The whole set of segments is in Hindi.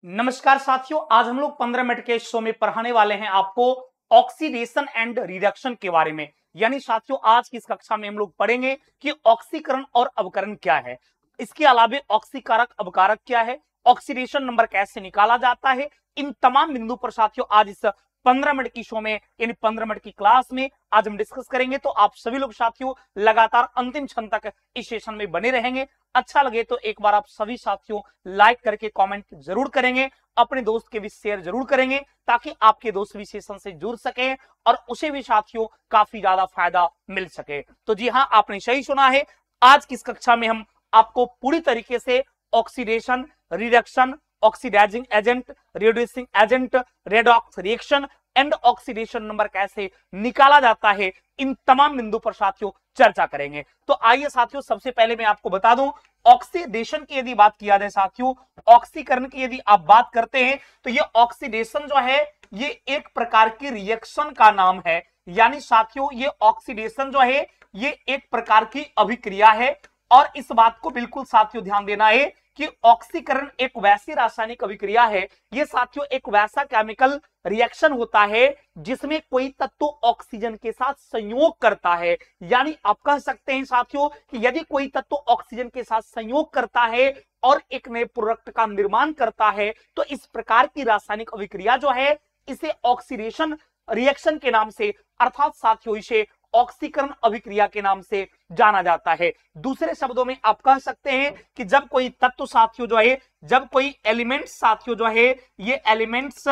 नमस्कार साथियों, आज हम लोग 15 मिनट के शो में पढ़ाने वाले हैं आपको ऑक्सीडेशन एंड रिडक्शन के बारे में। यानी साथियों, आज की इस कक्षा में हम लोग पढ़ेंगे कि ऑक्सीकरण और अवकरण क्या है, इसके अलावा ऑक्सीकारक अवकारक क्या है, ऑक्सीडेशन नंबर कैसे निकाला जाता है। इन तमाम बिंदु पर साथियों आज इस 15 मिनट की शो में यानी 15 मिनट की क्लास में आज हम डिस्कस करेंगे। तो आप सभी लोग साथियों लगातार अंतिम क्षण तक इस सेशन में बने रहेंगे। अच्छा लगे तो एक बार आप सभी साथियों लाइक करके कमेंट जरूर करेंगे, अपने दोस्त के भी शेयर जरूर करेंगे ताकि आपके दोस्त भी सेशन से जुड़ सके और उसे भी साथियों काफी ज्यादा फायदा मिल सके। तो जी हाँ, आपने सही सुना है। आज की इस कक्षा में हम आपको पूरी तरीके से oxidation, reduction, oxidising agent, reducing agent, redox reaction and oxidation number कैसे निकाला जाता है, इन तमाम बिंदु पर साथियों चर्चा करेंगे। तो आइए साथियों, सबसे पहले मैं आपको बता दूं, ऑक्सीडेशन की यदि बात किया जाए साथियों, ऑक्सीकरण की यदि आप बात करते हैं तो ये ऑक्सीडेशन जो है ये एक प्रकार की रिएक्शन का नाम है। यानी साथियों ये ऑक्सीडेशन जो है ये एक प्रकार की अभिक्रिया है और इस बात को बिल्कुल साथियों ध्यान देना है कि ऑक्सीकरण एक वैसी रासायनिक अभिक्रिया है, ये साथियों एक वैसा केमिकल रिएक्शन होता है जिसमें कोई तत्व ऑक्सीजन के साथ संयोग करता है। यानी आप कह सकते हैं साथियों कि यदि कोई तत्व ऑक्सीजन के साथ संयोग करता है और एक नए प्रोडक्ट का निर्माण करता है तो इस प्रकार की रासायनिक अभिक्रिया जो है इसे ऑक्सीडेशन रिएक्शन के नाम से अर्थात साथियों इसे ऑक्सीकरण अभिक्रिया के नाम से जाना जाता है। दूसरे शब्दों में आप कह सकते हैं कि जब कोई तत्व साथियों जो है, जब कोई एलिमेंट साथियों जो है ये एलिमेंट्स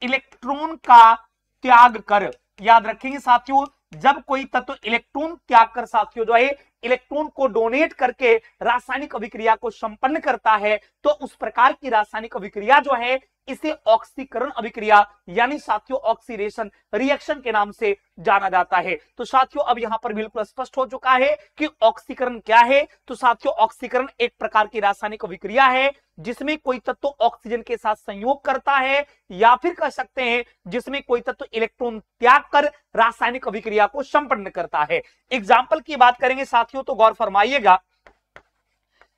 इलेक्ट्रॉन का त्याग कर, याद रखेंगे साथियों, जब कोई तत्व इलेक्ट्रॉन त्याग कर साथियों जो है इलेक्ट्रॉन को डोनेट करके रासायनिक अभिक्रिया को संपन्न करता है तो उस प्रकार की रासायनिक अभिक्रिया जो है इसे ऑक्सीकरण अभिक्रिया यानी साथियों ऑक्सीडेशन रिएक्शन के नाम से जाना जाता है। तो साथियों अब यहां पर बिल्कुल स्पष्ट हो चुका है कि ऑक्सीकरण क्या है। तो साथियों ऑक्सीकरण एक प्रकार की रासायनिक अभिक्रिया है जिसमें कोई तत्व ऑक्सीजन के साथ संयोग करता है या फिर कह सकते हैं जिसमें कोई तत्व इलेक्ट्रॉन त्याग कर रासायनिक अभिक्रिया को संपन्न करता है। एग्जाम्पल की बात करेंगे साथियों तो गौर फरमाइएगा,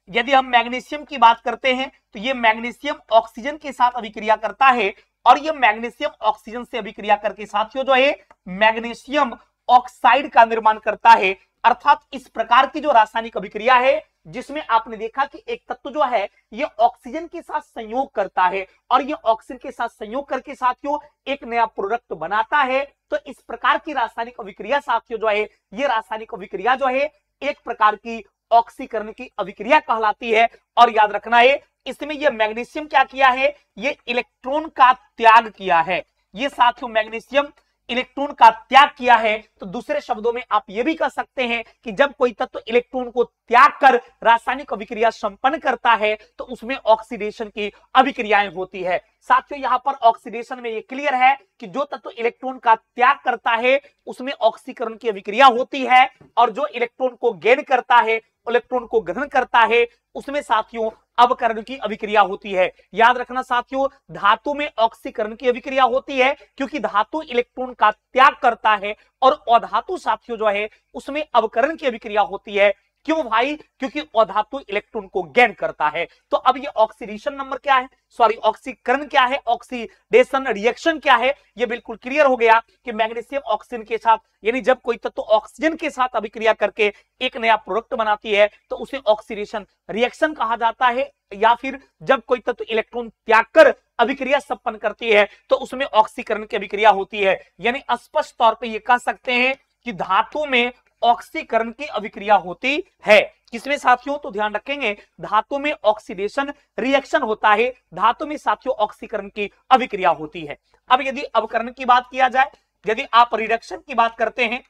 यदि हम मैग्नीशियम की बात करते हैं तो ये मैग्नीशियम ऑक्सीजन के साथ अभिक्रिया करता है और ये मैग्नीशियम ऑक्सीजन से अभिक्रिया करके साथियों जो है मैग्नीशियम ऑक्साइड का निर्माण करता है। अर्थात इस प्रकार की जो रासायनिक अभिक्रिया है जिसमें आपने देखा कि एक तत्व जो है ये ऑक्सीजन के साथ संयोग करता है और ये ऑक्सीजन के साथ संयोग करके साथियों एक नया प्रोडक्ट बनाता है। तो इस प्रकार की रासायनिक अभिक्रिया साथियों जो है ये रासायनिक अभिक्रिया जो है एक प्रकार की ऑक्सीकरण की अभिक्रिया कहलाती है। और याद रखना है इसमें यह मैग्नीशियम क्या किया है, ये इलेक्ट्रॉन का त्याग किया है। ये साथियों मैग्नीशियम इलेक्ट्रॉन का त्याग किया है। तो दूसरे शब्दों में आप यह भी कह सकते हैं कि जब कोई तत्व इलेक्ट्रॉन को त्याग कर रासायनिक अभिक्रिया संपन्न करता है तो उसमें ऑक्सीडेशन की अभिक्रियाएं होती है। साथियों यहां पर ऑक्सीडेशन में ये क्लियर है कि जो तत्व इलेक्ट्रॉन का त्याग करता है उसमें ऑक्सीकरण की अभिक्रिया होती है और जो इलेक्ट्रॉन को गेन करता है, इलेक्ट्रॉन को ग्रहण करता है, उसमें साथियों अवकरण की अभिक्रिया होती है। याद रखना साथियों धातु में ऑक्सीकरण की अभिक्रिया होती है क्योंकि धातु इलेक्ट्रॉन का त्याग करता है और अधातु साथियों जो है उसमें अवकरण की अभिक्रिया होती है। क्यों भाई? क्योंकि अधातु इलेक्ट्रॉन को गेन करता है। तो अब ये ऑक्सीडेशन नंबर क्या है, सॉरी ऑक्सीकरण क्या है, ऑक्सीडेशन रिएक्शन क्या है, ये बिल्कुल क्लियर हो गया कि मैग्नीशियम ऑक्सीजन के साथ यानी जब कोई तत्व ऑक्सीजन के साथ अभिक्रिया करके एक नया प्रोडक्ट बनाती है तो उसे ऑक्सीडेशन रिएक्शन कहा जाता है। या फिर जब कोई तत्व इलेक्ट्रॉन त्याग कर अभिक्रिया संपन्न करती है तो उसमें ऑक्सीकरण की अभिक्रिया होती है। यानी स्पष्ट तौर पर यह कह सकते हैं कि धातु में ऑक्सीकरण की अभिक्रिया होती है। किसमें साथियों? तो ध्यान रखेंगे धातु में ऑक्सीडेशन रिएक्शन होता है, धातु में साथियों ऑक्सीकरण की अभिक्रिया होती है। अब यदि अवकरण की बात किया जाए, यदि आप रिडक्शन की बात करते हैं,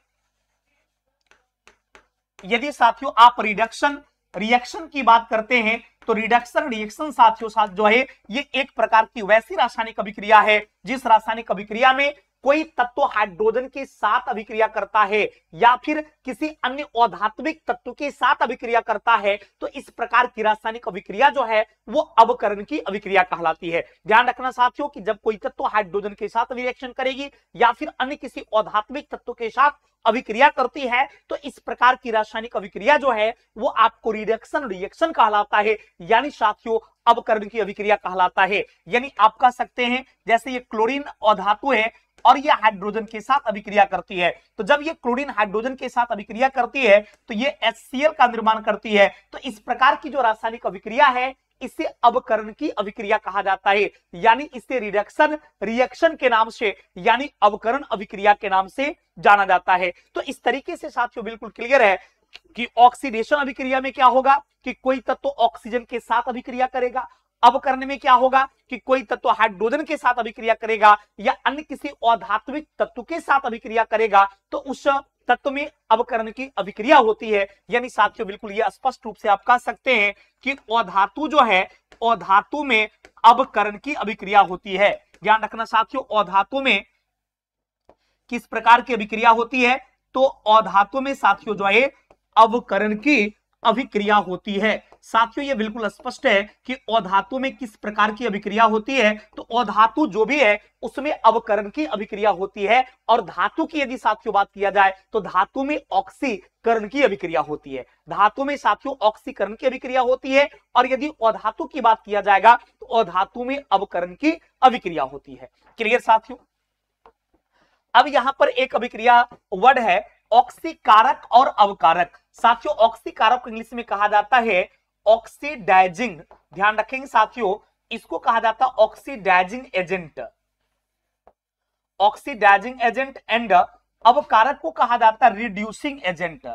यदि साथियों आप रिडक्शन रिएक्शन की बात करते हैं तो रिडक्शन रिएक्शन साथियों साथ जो है ये एक प्रकार की वैसी रासायनिक अभिक्रिया है जिस रासायनिक अभिक्रिया में कोई तत्व हाइड्रोजन के साथ अभिक्रिया करता है या फिर किसी अन्य अधात्विक तत्व के साथ अभिक्रिया करता है तो इस प्रकार की रासायनिक अभिक्रिया जो है वो अवकरण की अभिक्रिया कहलाती है। ध्यान रखना साथियों कि जब कोई तत्व हाइड्रोजन के साथ रिएक्शन करेगी या फिर अन्य किसी अधात्विक तत्व के साथ अभिक्रिया करती है तो इस प्रकार की रासायनिक अभिक्रिया जो है वो आपको रिडक्शन रिएक्शन कहलाता है। यानी साथियों अवकरण की अभिक्रिया कहलाता है। यानी आप कह सकते हैं जैसे ये क्लोरीन अधातु है और ये हाइड्रोजन के साथ अभिक्रिया करती है, तो जब ये क्लोरीन हाइड्रोजन के साथ अभिक्रिया करती है तो ये HCl का निर्माण करती है। तो इस प्रकार की जो रासायनिक अभिक्रिया है इसे अवकरण की अभिक्रिया कहा जाता है, यानी इसे रिएक्शन के नाम से यानी अवकरण अभिक्रिया के नाम से जाना जाता है। तो इस तरीके से साथियों बिल्कुल क्लियर है कि ऑक्सीडेशन अभिक्रिया में क्या होगा कि कोई तत्व ऑक्सीजन के साथ अभिक्रिया करेगा, अवकरण में क्या होगा कि कोई तत्व हाइड्रोजन के साथ अभिक्रिया करेगा या अन्य किसी अधात्विक तत्व के साथ अभिक्रिया करेगा, तो उस तत्व में अवकरण की अभिक्रिया होती है। यानी साथियों बिल्कुल ये स्पष्ट रूप से आप कह सकते हैं कि अधातु जो है अधातु में अवकरण की अभिक्रिया होती है। ध्यान रखना साथियों, अधातु में किस प्रकार की अभिक्रिया होती है, तो अधातु में साथियों जो है अवकरण की अभिक्रिया होती है। साथियों ये बिल्कुल स्पष्ट है कि अधातु में किस प्रकार की अभिक्रिया होती है, तो अधातु जो भी है उसमें अवकरण की अभिक्रिया होती है। और धातु की यदि साथियों बात किया जाए तो धातु में ऑक्सीकरण की अभिक्रिया होती है। धातु में साथियों ऑक्सीकरण की अभिक्रिया होती है। और यदि अधातु की बात किया जाएगा तो अधातु में अवकरण की अभिक्रिया होती है। क्लियर साथियों। अब यहां पर एक अभिक्रिया वर्ड है ऑक्सीकारक और अवकारक। साथियों ऑक्सीकारक को इंग्लिश में कहा जाता है ऑक्सीडाइजिंग। ध्यान रखेंगे साथियों, इसको कहा जाता है oxidizing agent, oxidizing agent. And अवकारक को कहा जाता है रिड्यूसिंग एजेंट।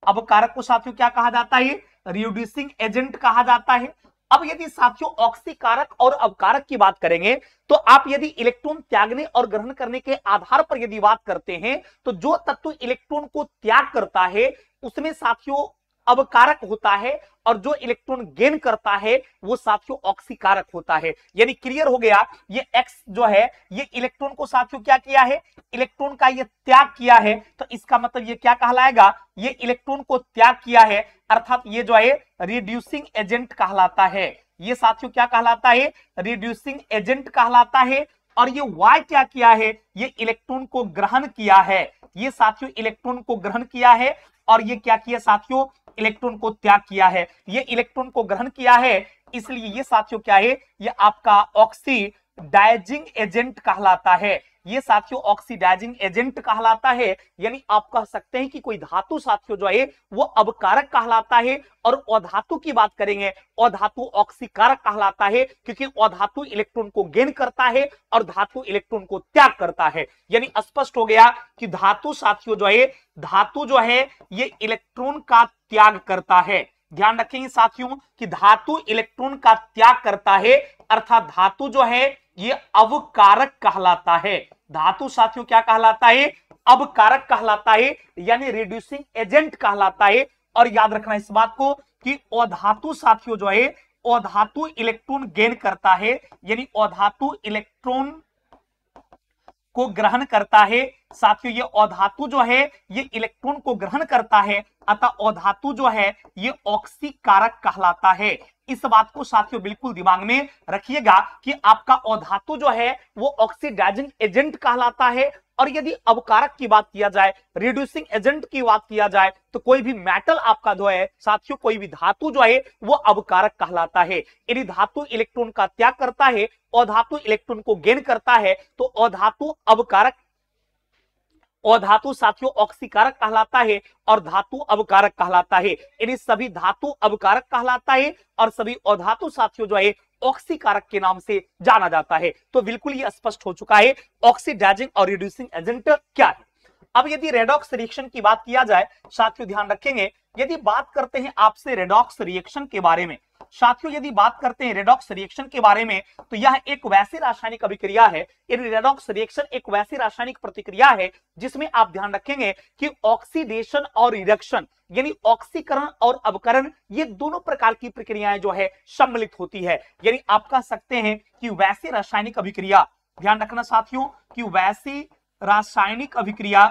अवकारक को साथियों क्या कहा जाता है, रिड्यूसिंग एजेंट कहा जाता है। अब यदि साथियों ऑक्सीकारक और अवकारक की बात करेंगे तो आप यदि इलेक्ट्रॉन त्यागने और ग्रहण करने के आधार पर यदि बात करते हैं तो जो तत्व इलेक्ट्रॉन को त्याग करता है उसमें साथियों अवकारक होता है और जो इलेक्ट्रॉन गेन करता है वो साथियों ऑक्सीकारक होता है। यानी क्लियर हो गया, ये X जो है ये इलेक्ट्रॉन को साथियों क्या किया है, इलेक्ट्रॉन का ये त्याग किया है, तो इसका मतलब ये क्या कहलाएगा, ये इलेक्ट्रॉन को त्याग किया है, अर्थात ये जो है रिड्यूसिंग एजेंट कहलाता है। ये साथियों क्या कहलाता है, रिड्यूसिंग एजेंट कहलाता है। और ये Y क्या किया है, ये इलेक्ट्रॉन को ग्रहण किया है। ये साथियों इलेक्ट्रॉन को ग्रहण किया है और ये क्या किया साथियों, इलेक्ट्रॉन को त्याग किया है। ये इलेक्ट्रॉन को ग्रहण किया है, इसलिए ये साथियों क्या है, ये आपका ऑक्सीडाइजिंग एजेंट कहलाता है। ये साथियों ऑक्सीडाइजिंग एजेंट कहलाता है। यानी आप कह सकते हैं कि कोई धातु साथियों जो है वो अवकारक कहलाता है। और अधातु की बात करेंगे, अधातु ऑक्सीकारक कहलाता है क्योंकि अधातु इलेक्ट्रॉन को गेन करता है और धातु इलेक्ट्रॉन को त्याग करता है। यानी स्पष्ट हो गया कि धातु साथियों जो है, धातु जो है ये इलेक्ट्रॉन का त्याग करता है। ध्यान रखेंगे साथियों कि धातु इलेक्ट्रॉन का त्याग करता है, अर्थात धातु जो है ये अवकारक कहलाता है। धातु साथियों क्या कहलाता है, अवकारक कहलाता है, यानी रिड्यूसिंग एजेंट कहलाता है। और याद रखना इस बात को कि अधातु साथियों जो है अधातु इलेक्ट्रॉन गेन करता है, यानी अधातु इलेक्ट्रॉन को ग्रहण करता है। साथियों ये अधातु जो है ये इलेक्ट्रॉन को ग्रहण करता है, अतः अधातु जो है ये ऑक्सीकारक कहलाता है। इस बात को साथियों बिल्कुल दिमाग में रखिएगा कि आपका अधातु जो है वो ऑक्सीडाइजिंग एजेंट कहलाता है। और यदि अवकारक की बात किया जाए, रिड्यूसिंग एजेंट की बात किया जाए, तो कोई भी मेटल आपका जो है साथियों, कोई भी धातु जो है वो अवकारक कहलाता है। यदि धातु इलेक्ट्रॉन का त्याग करता है, अधातु इलेक्ट्रॉन को गेन करता है, तो अधातु अवकारक, अधातु साथियों ऑक्सीकारक कहलाता है और धातु अवकारक कहलाता है। यानी सभी धातु अवकारक कहलाता है और सभी अधातु साथियों जो है ऑक्सीकारक के नाम से जाना जाता है। तो बिल्कुल ये स्पष्ट हो चुका है ऑक्सीडाइजिंग और रिड्यूसिंग एजेंट क्या है। अब यदि रेडॉक्स रिएक्शन की बात किया जाए साथियों, ध्यान रखेंगे, यदि बात करते हैं आपसे रेडॉक्स रिएक्शन के बारे में, साथियों यदि बात करते हैं रेडॉक्स रिएक्शन के बारे में, तो यह एक वैसी रासायनिक अभिक्रिया है, रेडॉक्स रिएक्शन एक वैसी रासायनिक प्रतिक्रिया है जिसमें आप ध्यान रखेंगे कि ऑक्सीडेशन और रिडक्शन यानी ऑक्सीकरण और अवकरण ये दोनों प्रकार की प्रक्रियाएं जो है सम्मिलित होती है। यानी आप कह सकते हैं कि वैसी रासायनिक अभिक्रिया, ध्यान रखना साथियों कि वैसी रासायनिक अभिक्रिया,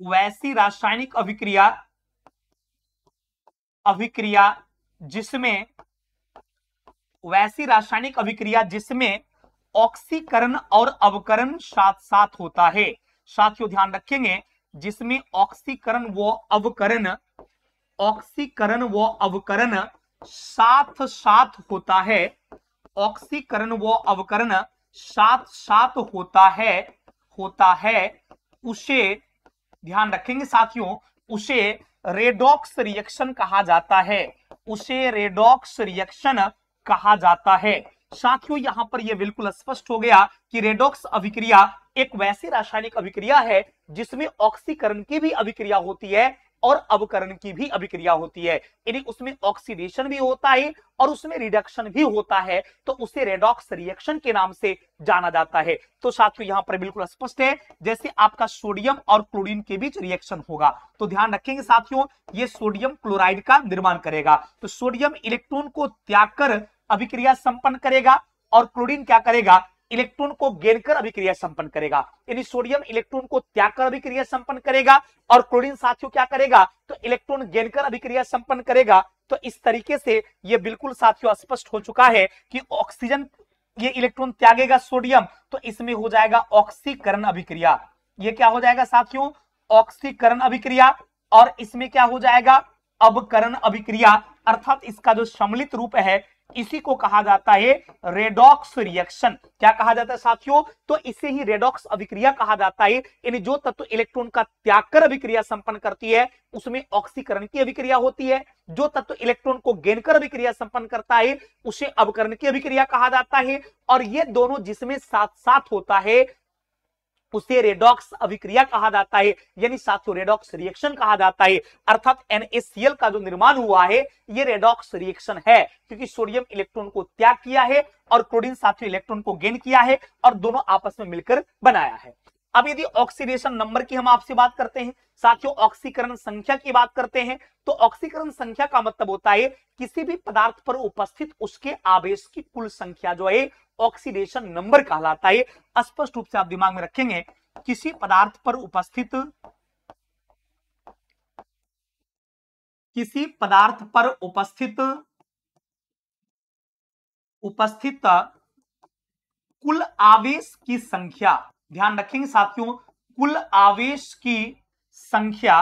वैसी रासायनिक जिसमें ऑक्सीकरण और अवकरण साथ साथ होता है। साथियों ध्यान रखेंगे, जिसमें ऑक्सीकरण व अवकरण ऑक्सीकरण व अवकरण साथ साथ होता है, ऑक्सीकरण व अवकरण साथ साथ होता है उसे, ध्यान रखेंगे साथियों, उसे रेडॉक्स रिएक्शन कहा जाता है, उसे रेडॉक्स रिएक्शन कहा जाता है। साथियों यहां पर यह बिल्कुल स्पष्ट हो गया कि रेडॉक्स अभिक्रिया एक वैसी रासायनिक अभिक्रिया है जिसमें ऑक्सीकरण की भी अभिक्रिया होती है और अवकरण की भी अभिक्रिया होती है, यानी उसमें ऑक्सीडेशन भी होता है और उसमें रिडक्शन भी होता है, तो उसे रेडॉक्स रिएक्शन के नाम से जाना जाता है। तो साथियों यहां पर बिल्कुल स्पष्ट है, जैसे आपका सोडियम और क्लोरीन के बीच रिएक्शन होगा, तो ध्यान रखेंगे साथियों, ये सोडियम क्लोराइड का निर्माण करेगा, तो सोडियम इलेक्ट्रॉन को त्याग कर अभिक्रिया संपन्न करेगा और क्लोरीन क्या करेगा, इलेक्ट्रॉन को गेन कर अभिक्रिया संपन्न करेगा, यानी सोडियम इलेक्ट्रॉन को त्याग कर अभिक्रिया संपन्न करेगा और क्लोरीन साथियों क्या करेगा, तो इलेक्ट्रॉन गेन कर अभिक्रिया संपन्न करेगा। तो इस तरीके से यह बिल्कुल साथियों स्पष्ट हो चुका है कि ऑक्सीजन ये इलेक्ट्रॉन त्यागेगा सोडियम, तो इसमें हो जाएगा ऑक्सीकरण अभिक्रिया, ये क्या हो जाएगा साथियों, ऑक्सीकरण अभिक्रिया, और इसमें क्या हो जाएगा, अवकरण अभिक्रिया, अर्थात इसका जो सम्मिलित रूप है इसी को कहा जाता है रेडॉक्स रिएक्शन। क्या कहा जाता है साथियों, तो इसे ही रेडॉक्स अभिक्रिया कहा जाता है, यानी जो तत्व इलेक्ट्रॉन का त्याग कर अभिक्रिया संपन्न करती है उसमें ऑक्सीकरण की अभिक्रिया होती है, जो तत्व इलेक्ट्रॉन को गेन कर अभिक्रिया संपन्न करता है उसे अवकरण की अभिक्रिया कहा जाता है, और ये दोनों जिसमें साथ साथ होता है उसे रेडॉक्स अभिक्रिया कहा जाता है, यानी साथियों रेडॉक्स रिएक्शन कहा जाता है। अर्थात NaCl का जो निर्माण हुआ है ये रेडॉक्स रिएक्शन है, क्योंकि सोडियम इलेक्ट्रॉन को त्याग किया है और क्लोरीन साथियों इलेक्ट्रॉन को गेन किया है और दोनों आपस में मिलकर बनाया है। अब यदि ऑक्सीडेशन नंबर की हम आपसे बात करते हैं साथियों, ऑक्सीकरण संख्या की बात करते हैं, तो ऑक्सीकरण संख्या का मतलब होता है किसी भी पदार्थ पर उपस्थित उसके आवेश की कुल संख्या जो है ऑक्सीडेशन नंबर कहलाता है। स्पष्ट रूप से आप दिमाग में रखेंगे, किसी पदार्थ पर उपस्थित, किसी पदार्थ पर उपस्थित कुल आवेश की संख्या, ध्यान रखेंगे साथियों, कुल आवेश की संख्या,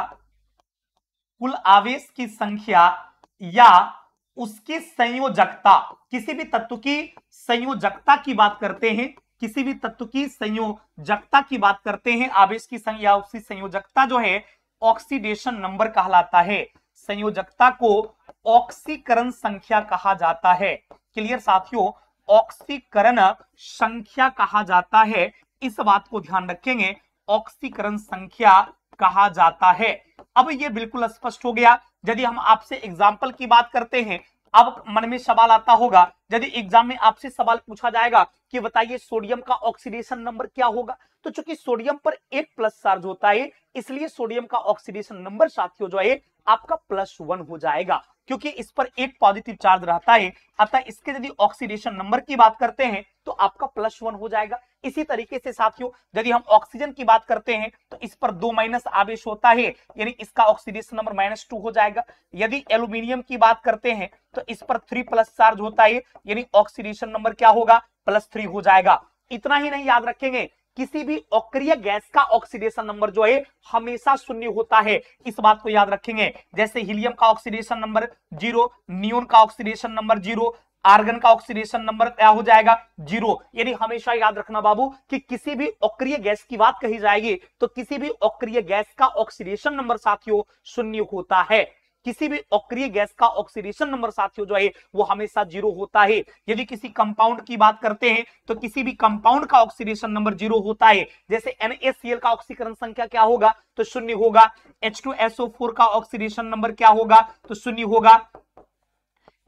कुल आवेश की संख्या या उसकी संयोजकता, किसी भी तत्व की संयोजकता की बात करते हैं, किसी भी तत्व की संयोजकता की बात करते हैं, आवेश की संख्या उसकी संयोजकता जो है ऑक्सीडेशन नंबर कहलाता है, संयोजकता को ऑक्सीकरण संख्या कहा जाता है। क्लियर साथियों, ऑक्सीकरण संख्या कहा जाता है, इस बात को ध्यान रखेंगे, ऑक्सीकरण संख्या कहा जाता है। अब ये बिल्कुल स्पष्ट हो गया। यदि हम आपसे एग्जाम्पल की बात करते हैं, अब मन में सवाल आता होगा, यदि एग्जाम में आपसे सवाल पूछा जाएगा कि बताइए सोडियम का ऑक्सीडेशन नंबर क्या होगा, तो चूंकि सोडियम पर एक प्लस चार्ज होता है इसलिए सोडियम का ऑक्सीडेशन नंबर साथियों जो है आपका +1 हो जाएगा, क्योंकि इस पर एक पॉजिटिव चार्ज रहता है, अतः इसके यदि ऑक्सीडेशन नंबर की बात करते हैं तो आपका +1 हो जाएगा। इसी तरीके से साथियों यदि हम ऑक्सीजन की बात करते हैं तो इस पर 2 माइनस आवेश होता है, यानी इसका ऑक्सीडेशन नंबर -2 हो जाएगा। यदि एल्यूमिनियम की बात करते हैं तो इस पर 3 प्लस चार्ज होता है, यानी ऑक्सीडेशन नंबर क्या होगा, +3 हो जाएगा। इतना ही नहीं याद रखेंगे, किसी भी अक्रिय गैस का ऑक्सीडेशन नंबर जो है हमेशा 0 होता है, इस बात को याद रखेंगे। जैसे हीलियम का ऑक्सीडेशन नंबर 0, नियोन का ऑक्सीडेशन नंबर 0, आर्गन का ऑक्सीडेशन नंबर क्या हो जाएगा 0। यानी हमेशा याद रखना बाबू कि किसी भी अक्रिय गैस की बात कही जाएगी तो किसी भी अक्रिय गैस का ऑक्सीडेशन नंबर साथियों 0 होता है, किसी भी अक्रिय गैस का ऑक्सीडेशन नंबर साथियों जो है वो हमेशा 0 होता है। यदि किसी कंपाउंड की बात करते हैं तो किसी भी कंपाउंड का ऑक्सीडेशन नंबर 0 होता है। जैसे NaCl का ऑक्सीकरण संख्या क्या होगा, तो 0 होगा। H2SO4 का ऑक्सीडेशन नंबर क्या होगा, तो 0 होगा।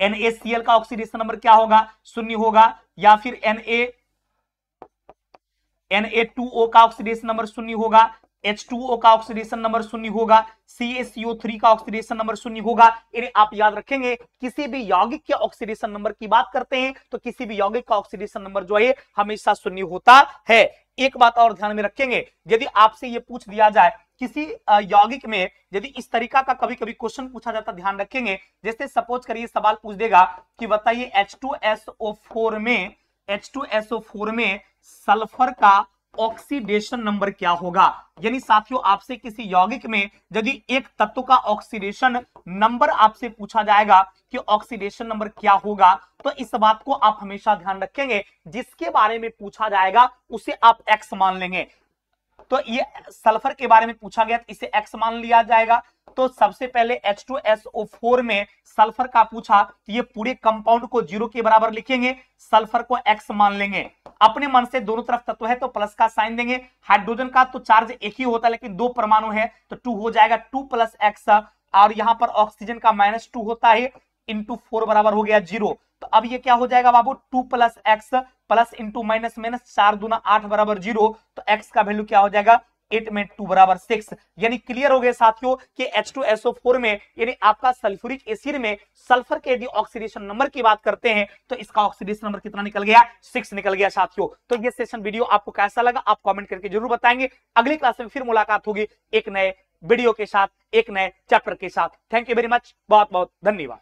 NaCl का ऑक्सीडेशन नंबर क्या होगा, 0 होगा। या फिर Na2O का ऑक्सीडेशन नंबर 0 होगा। H2O का ऑक्सीडेशन नंबर 0 होगा। CaCO3 का ऑक्सीडेशन नंबर 0 होगा। इन्हें आप याद रखेंगे, किसी भी यौगिक के ऑक्सीडेशन नंबर की बात करते हैं तो किसी भी यौगिक का ऑक्सीडेशन नंबर जो है हमेशा 0 होता है। एक बात और ध्यान में रखेंगे, यदि आपसे ये पूछ दिया जाए किसी यौगिक में यदि इस तरीका का कभी कभी क्वेश्चन पूछा जाता, ध्यान रखेंगे, जैसे सपोज करिए सवाल पूछ देगा कि बताइए H2SO4 में सल्फर का ऑक्सीडेशन नंबर क्या होगा। यानी साथियों आपसे किसी यौगिक में यदि एक तत्व का ऑक्सीडेशन नंबर आपसे पूछा जाएगा कि ऑक्सीडेशन नंबर क्या होगा, तो इस बात को आप हमेशा ध्यान रखेंगे, जिसके बारे में पूछा जाएगा उसे आप एक्स मान लेंगे। तो ये सल्फर के बारे में पूछा गया तो इसे एक्स मान लिया जाएगा। तो सबसे पहले H2SO4 में सल्फर का पूछा तो ये पूरे कंपाउंड को 0 के बराबर लिखेंगे, सल्फर को एक्स मान लेंगे। अपने मन से दोनों तरफ तत्व है तो प्लस का साइन देंगे। हाइड्रोजन का तो चार्ज एक ही होता है लेकिन 2 परमाणु है तो 2 हो जाएगा, 2 + एक्स। और यहां पर ऑक्सीजन का -2 होता है, इंटू 4 बराबर हो गया 0। तो अब ये क्या हो जाएगा बाबू, 2 + x plus into minus minus 4 दूना 8 बराबर 0। तो एक्स का वैल्यू क्या हो जाएगा, 8 में 2 बराबर 6। यानी क्लियर हो गए साथियों कि H2SO4 में यानी आपका सल्फ्यूरिक एसिड में सल्फर के यदि ऑक्सीडेशन नंबर की बात करते हैं तो इसका ऑक्सीडेशन नंबर कितना निकल गया, 6 निकल गया साथियों। तो ये सेशन वीडियो आपको कैसा लगा आप कमेंट करके जरूर बताएंगे। अगली क्लास में फिर मुलाकात होगी एक नए वीडियो के साथ, एक नए चैप्टर के साथ। थैंक यू वेरी मच, बहुत बहुत धन्यवाद।